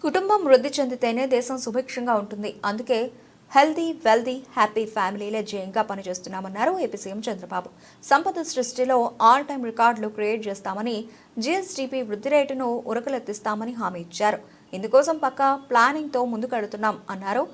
కుటుంబం వృద్ధి చెందితేనే దేశం సుభిక్షంగా ఉంటుంది. అందుకే హెల్దీ, వెల్దీ, హ్యాపీ ఫ్యామిలీలే ధ్యేయంగా పనిచేస్తున్నామన్నారు ఏపీ సీఎం చంద్రబాబు. సంపద సృష్టిలో ఆల్ టైమ్ రికార్డులు క్రియేట్ చేస్తామని, జీఎస్డీపీ వృద్ధి రేటును ఉరకలెత్తిస్తామని హామీ ఇచ్చారు. ఇందుకోసం పక్కా ప్లానింగ్తో ముందుకెడుతున్నాం అన్నారు.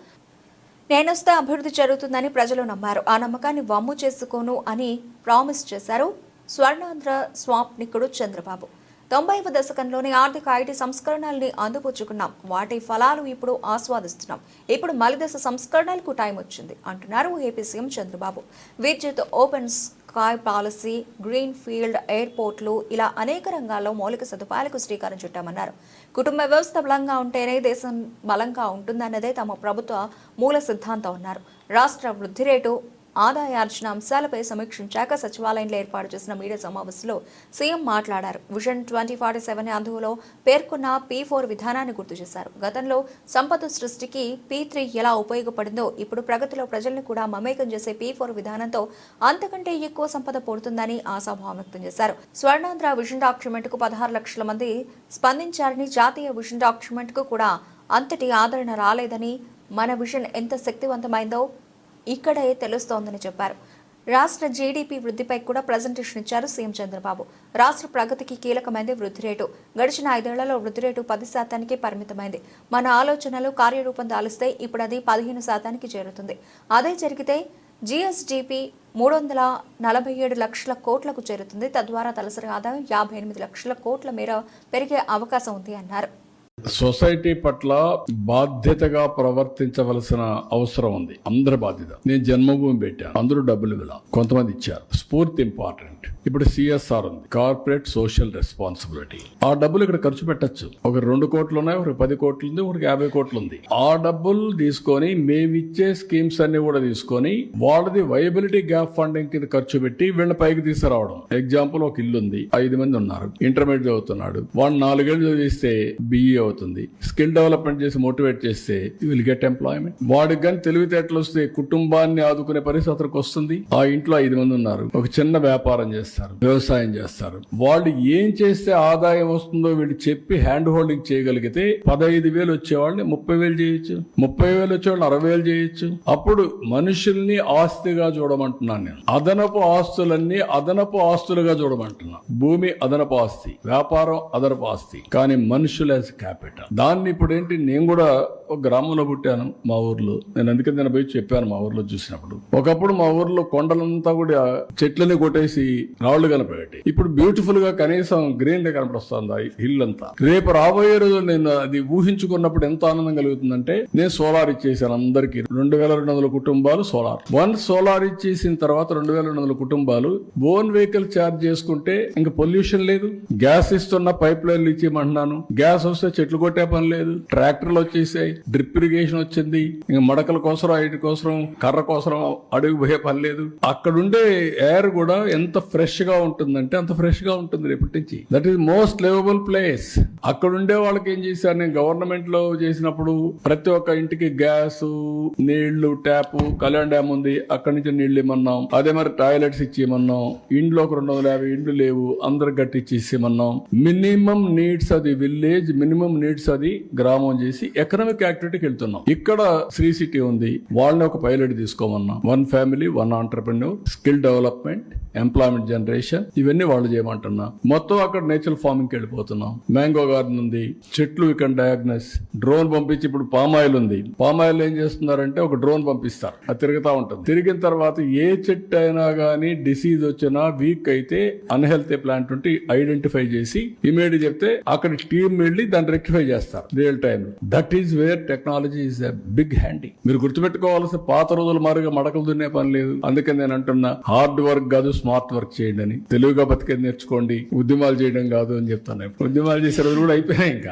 నేనొస్తే అభివృద్ధి జరుగుతుందని ప్రజలు నమ్మారు. ఆ నమ్మకాన్ని వమ్ము చేసుకోను అని ప్రామిస్ చేశారు స్వర్ణాంధ్ర స్వాప్నికుడు చంద్రబాబు. 90వ దశకంలోని ఆర్థిక ఐటీ సంస్కరణల్ని అందిపుచ్చుకున్నాం. వాటి ఫలాలు ఇప్పుడు ఆస్వాదిస్తున్నాం. ఇప్పుడు మలిదశ సంస్కరణలకు టైం వచ్చింది అంటున్నారు ఏపీ సీఎం చంద్రబాబు. విద్యుత్, open sky policy, green field ఎయిర్పోర్ట్లు ఇలా అనేక రంగాల్లో మౌలిక సదుపాయాలకు శ్రీకారం చుట్టామన్నారు. కుటుంబ వ్యవస్థ బలంగా ఉంటేనే దేశం బలంగా ఉంటుందన్నదే తమ ప్రభుత్వ మూల సిద్ధాంతం అన్నారు. రాష్ట్ర వృద్ధి రేటు, ఆదాయార్జన అంశాలపై సమీక్షించాక సచివాలయంలో ఏర్పాటు చేసిన మీడియా సమావేశంలో సీఎం మాట్లాడారు. విజన్ 2047 అందులో పేర్కొన్న P4 విధానాన్ని గుర్తు చేశారు. గతంలో సంపద సృష్టికి P3 ఎలా ఉపయోగపడిందో ఇప్పుడు ప్రగతిలో ప్రజలను కూడా మమేకం చేసే P4 విధానంతో అంతకంటే ఎక్కువ సంపద పొడుతుందని ఆశాభావం వ్యక్తం చేశారు. స్వర్ణాంధ్ర విజన్ డాక్యుమెంట్ కు 16 లక్షల మంది స్పందించారని, జాతీయ విజన్ డాక్యుమెంట్ కు కూడా అంతటి ఆదరణ రాలేదని, మన విజన్ ఎంత శక్తివంతమైందో ఇక్కడే తెలుస్తోందని చెప్పారు. రాష్ట్ర జీడీపీ వృద్ధిపై కూడా ప్రజెంటేషన్ ఇచ్చారు సీఎం చంద్రబాబు. రాష్ట్ర ప్రగతికి కీలకమైంది వృద్ధి రేటు. గడిచిన 5 ఏళ్లలో వృద్ధి రేటు 10% పరిమితమైంది. మన ఆలోచనలు కార్యరూపం దాలిస్తే ఇప్పుడు అది 15% చేరుతుంది. అదే జరిగితే జీఎస్డీపీ 347 లక్షల కోట్లకు చేరుతుంది. తద్వారా తలసరి ఆదాయం 58 లక్షల కోట్ల మేర పెరిగే అవకాశం ఉంది అన్నారు. సొసైటీ పట్ల బాధ్యతగా ప్రవర్తించవలసిన అవసరం ఉంది. అందరి బాధ్యత. నేను జన్మభూమి పెట్టాను, అందరూ డబ్బులు ఇలా కొంతమంది ఇచ్చారు. స్ఫూర్తి ఇంపార్టెంట్. ఇప్పుడు CSR ఉంది, కార్పొరేట్ సోషల్ రెస్పాన్సిబిలిటీ. ఆ డబ్బులు ఇక్కడ ఖర్చు పెట్టచ్చు. ఒక 2 కోట్లు ఉన్నాయి, ఒక 10 కోట్లు ఉంది, ఒక 50 కోట్లు ఉంది. ఆ డబ్బులు తీసుకొని మేమిచ్చే స్కీమ్స్ అన్ని కూడా తీసుకొని వాళ్ళది వైబిలిటీ గ్యాప్ ఫండింగ్ కింద ఖర్చు పెట్టి వీళ్ళ పైకి తీసుకురావడం. ఎగ్జాంపుల్, ఒక ఇల్లు ఉంది, 5 మంది ఉన్నారు, ఇంటర్మీడియట్ చదువుతున్నాడు, వాడు 4 ఏళ్ళు చదివిస్తే BE అవుతుంది. స్కిల్ డెవలప్మెంట్ చేసి మోటివేట్ చేస్తే విల్ గెట్ ఎంప్లాయ్మెంట్. వాడికి కానీ తెలివితేటలు వస్తే కుటుంబాన్ని ఆదుకునే పరిస్థితి అతనికి వస్తుంది. ఆ ఇంట్లో 5 మంది ఉన్నారు, ఒక చిన్న వ్యాపారం చేస్తారు, వ్యవసాయం చేస్తారు. వాళ్ళు ఏం చేస్తే ఆదాయం వస్తుందో వీళ్ళు చెప్పి హ్యాండ్ హోల్డింగ్ చేయగలిగితే 15,000 వచ్చేవాళ్ళని 30,000 చేయొచ్చు, 30,000 వచ్చేవాళ్ళని 60,000 చేయొచ్చు. అప్పుడు మనుషుల్ని ఆస్తిగా చూడమంటున్నాను నేను. అదనపు ఆస్తులన్నీ అదనపు ఆస్తులుగా చూడమంటున్నా. భూమి అదనపు ఆస్తి, వ్యాపారం అదనపు ఆస్తి, కానీ మనుషులు యాజ్ క్యాపిటల్. దాన్ని ఇప్పుడు ఏంటి, నేను కూడా ఒక గ్రామంలో పుట్టాను, మా ఊర్లో. నేను అందుకే నేను పోయి చెప్పాను మా ఊర్లో చూసినప్పుడు. ఒకప్పుడు మా ఊర్లో కొండలంతా కూడా చెట్లని కొట్టేసి రాళ్లు కనపడేటి. ఇప్పుడు బ్యూటిఫుల్ గా కనీసం గ్రీన్ కనపడొస్తుంది హిల్ అంతా. రేపు రాబోయే రోజు నేను అది ఊహించుకున్నప్పుడు ఎంత ఆనందం కలుగుతుందంటే, నేను సోలార్ ఇచ్చేసాను అందరికి. 2200 కుటుంబాలు సోలార్. సోలార్ ఇచ్చేసిన తర్వాత 2200 కుటుంబాలు ఓన్ వెహికల్ ఛార్జ్ చేసుకుంటే ఇంకా పొల్యూషన్ లేదు. గ్యాస్ ఇస్తున్న పైప్ లైన్లు ఇచ్చేయమంటున్నాను. గ్యాస్ వస్తే చెట్లు కొట్టే పని లేదు, ట్రాక్టర్లు వచ్చేసాయి, డ్రిప్ ఇరిగేషన్ వచ్చింది. ఇంకా మడకల కోసం, ఐటి కోసం, కర్ర కోసం అడుగు పోయే పని లేదు. అక్కడుండే ఎయిర్ కూడా ఎంత ఫ్రెష్ గా ఉంటుందంటే అంత ఫ్రెష్ గా ఉంటుంది రేపటి నుంచి. That is most liveable place. అక్కడ ఉండే వాళ్ళకి ఏం చేశారు, నేను గవర్నమెంట్ లో చేసినప్పుడు ప్రతి ఒక్క ఇంటికి గ్యాస్, నీళ్లు, ట్యాప్, కళ్యాణ్ డ్యామ్ ఉంది, అక్కడి నుంచి నీళ్లు ఇమ్మన్నాం. అదే మరి టాయిలెట్స్ ఇచ్చేయమన్నాం. ఇండ్లో ఒక 250 ఇండ్లు లేవు, అందరికి గట్టిచ్చి ఇచ్చేయమన్నాం. మినిమం నీడ్స్ అది విలేజ్, మినిమం నీడ్స్ అది గ్రామం చేసి ఎకనామిక్ యాక్టివిటీకి వెళ్తున్నాం. ఇక్కడ శ్రీ సిటీ ఉంది, వాళ్ళని ఒక పైలట్ తీసుకోమన్నాం. 1 family 1 entrepreneur, skill development, employment generation, ఇవన్నీ వాళ్ళు చేయమంటున్నా. మొత్తం అక్కడ నేచురల్ ఫార్మింగ్ వెళ్ళిపోతున్నాం. మ్యాంగో గార్డెన్ ఉంది, చెట్లు ఇక్కడ డయాగ్నస్, డ్రోన్ పంపించి. ఇప్పుడు పామాయిల్ ఉంది, పామాయిల్ ఏం చేస్తున్నారంటే ఒక డ్రోన్ పంపిస్తారు, అది తిరుగుతా ఉంటుంది. తిరిగిన తర్వాత ఏ చెట్టు అయినా గానీ డిసీజ్ వచ్చినా, వీక్ అయితే, అన్హెల్తీ ప్లాంట్ ఉంటే ఐడెంటిఫై చేసి ఇమీడియట్ చెప్తే అక్కడ టీమ్ వెళ్ళి దాన్ని రెక్టిఫై చేస్తారు real time. That is where technology is a big handy. మీరు గుర్తుపెట్టుకోవాల్సిన పాత రోజుల మారిగా మడకలు దున్నే పని లేదు. అందుకని నేను అంటున్నా, హార్డ్ వర్క్ కాదు స్మార్ట్ వర్క్ చేయండి అని. తెలుగుగా బతికేది నేర్చుకోండి, ఉద్యమాలు చేయడం కాదు అని చెప్తాను. ఉద్యమాలు చేసే రోజులు కూడా అయిపోయినాయి ఇంకా.